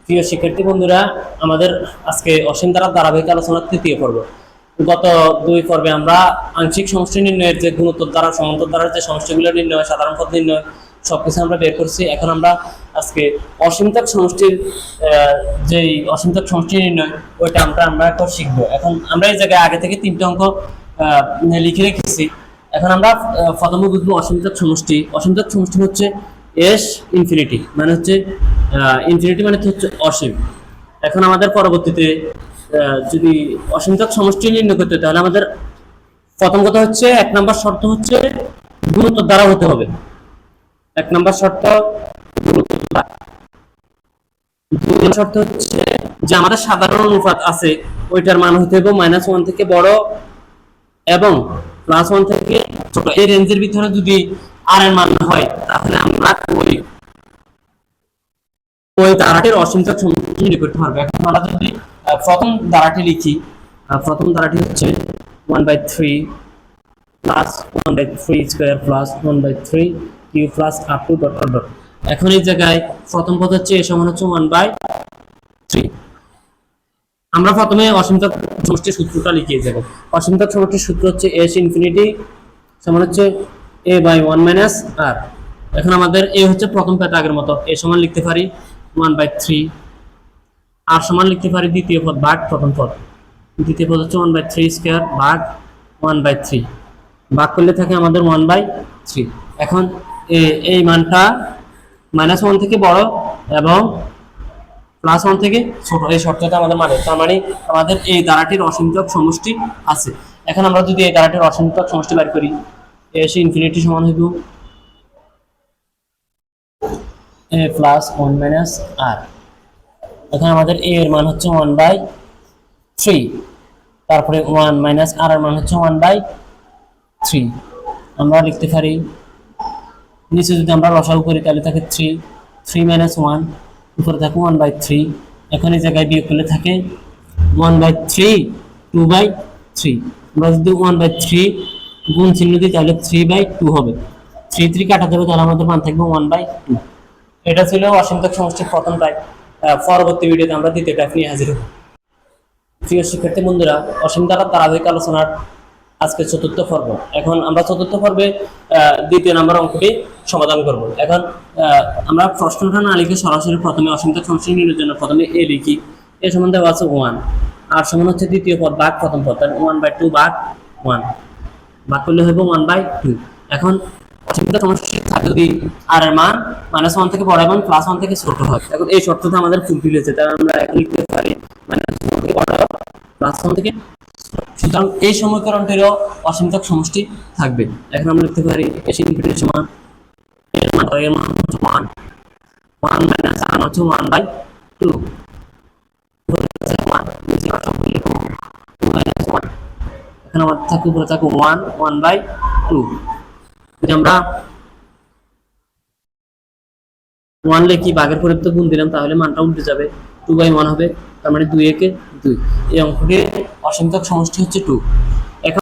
প্রিয় শিক্ষার্থী বন্ধুরা, আমাদের আজকে অসীম ধারার ধারাবাহিক আলোচনার তৃতীয় পর্ব। গত দুই পর্বে আমরা আংশিক সমষ্টি নির্ণয়ের যে গুণোত্তর দ্বারা সমান্তর দ্বারা যে সমষ্টিগুলো নির্ণয়, সাধারণ পদ নির্ণয় সবকিছু আমরা বের করছি। এখন আমরা আজকে অসীমতক সমষ্টির যেই অসীমতক সমষ্টি নির্ণয় ওইটা আমরা এখন শিখবো। এখন আমরা এই জায়গায় আগে থেকে তিনটে অঙ্ক লিখে রেখেছি। এখন আমরা প্রথমে বুঝবো অসীমতক সমষ্টি। অসীমতক সমষ্টি হচ্ছে এস ইনফিনিটি, মানে হচ্ছে ইনফিনিটি মানে হচ্ছে অসীম। এখন আমাদের পরবর্তীতে যদি অসীমতক সমষ্টি নির্ণয় করতে, তাহলে আমাদের প্রথম কথা হচ্ছে, এক নম্বর শর্ত হচ্ছে গুণোত্তর দ্বারা হতে হবে। এক নম্বর শর্ত গুণোত্তর দ্বারা। দুই নম্বর শর্ত হচ্ছে যে আমাদের সাধারণ অনুপাত আছে ওইটার মান হতে হবে -1 থেকে বড় এবং +1 থেকে ছোট। এই রেঞ্জের ভিতরে যদি আর এর মান হয়, তাহলে আমরা ওই ধারাটির অসীমতক সমষ্টি নির্ণয় করতে পারবো। এখন আমরা যদি প্রথম ধারাটি লিখি, প্রথম ধারাটি হচ্ছে 1/3 plus 1/3 square plus 1/3 cube plus up to dot dot. এখন এই জায়গায় প্রথম পদ হচ্ছে a সমান হচ্ছে 1/3। আমরা প্রথমে অসীমতক সমষ্টির সূত্রটা লিখিয়ে যাব। অসীমতক সমষ্টির সূত্র হচ্ছে s ইনফিনিটি সমান হচ্ছে a/1 - r। এখন আমাদের a হচ্ছে প্রথম পদ, আগের মতো a সমান লিখতে পারি 1/3, আর সমান লিখতে পারি দ্বিতীয় পদ ভাগ প্রথম পদ। দ্বিতীয় পদ হচ্ছে 1/3 স্কয়ার ভাগ 1/3, ভাগ করলে থাকে আমাদের 1/3। এখন এই মানটা -1 থেকে বড় এবং +1 থেকে ছোট, এই শর্তটা আমাদের মানে, তার মানে আমাদের এই ধারাটির অসীমতক সমষ্টি আছে। এখন আমরা যদি এই ধারাটির অসীমতক সমষ্টি বের করি, s ইনফিনিটি সমান হইব a + 1 - r। এখন আমাদের a এর মান হচ্ছে 1/3, তারপরে 1 - r এর মান হচ্ছে 1/3। আমরা লিখতে পারি, নিচে যদি আমরা লসাগু করি তাহলে থাকে 3 - 1, উপরে থাকে 1/3। এখন এই জায়গায় বিয়োগ করলে থাকে 1/3 2/3। আমরা যদি 1/3 গুণ চিহ্ন দিই তাহলে 3/2 হবে। 3 3 কাটা যাবে, তাহলে আমাদের মান থাকবে 1/2। এটা ছিল অসীমতক সমষ্টির প্রথম টাইপ। পরবর্তী ভিডিওতে আমরা দ্বিতীয় টাইপ নিয়ে হাজির হব। প্রিয় শিক্ষার্থী বন্ধুরা, অসীম ধারার ধারাবাহিক আলোচনার আজকে চতুর্থ পর্ব। এখন আমরা চতুর্থ পর্বে দ্বিতীয় নম্বর অঙ্কটি সমাধান করব। এখন আমরা প্রশ্নটা না লিখে সরাসরি প্রথমে অসীমতক সমষ্টি নির্ণয়ের জন্য প্রথমে a লিখি। a সমান দেওয়া আছে 1, আর সমান হচ্ছে দ্বিতীয় পদ ভাগ প্রথম পদ, তাহলে 1/2 ভাগ 1, ভাগ করলে হবে 1/2। এখন অসীমতক সমষ্টি থাকে যদি আর এর মান -1 থেকে বড় এবং +1 থেকে ছোট হয়। এখন এই শর্তটা আমাদের ফুলফিল হয়েছে, তাই আমরা এখন লিখতে পারি -1 থেকে বড় +1 থেকে। সুতরাং এই সমীকরণটিরও অসীমতক সমষ্টি থাকবে। এখন আমরা লিখতে পারি s ইনফিনিটি সমান এর মান হচ্ছে 1 - r হচ্ছে 1/2। এখন আমাদের থাকে উপরে থাকে 1/2। যদি আমরা 1 লিখি, ভাগের পরিবর্তে গুণ দিলাম, তাহলে মানটা উল্টে যাবে, 2/1 হবে। তার মানে 2 একে 2। এই অঙ্কটির অসীমতক সমষ্টি হচ্ছে 2।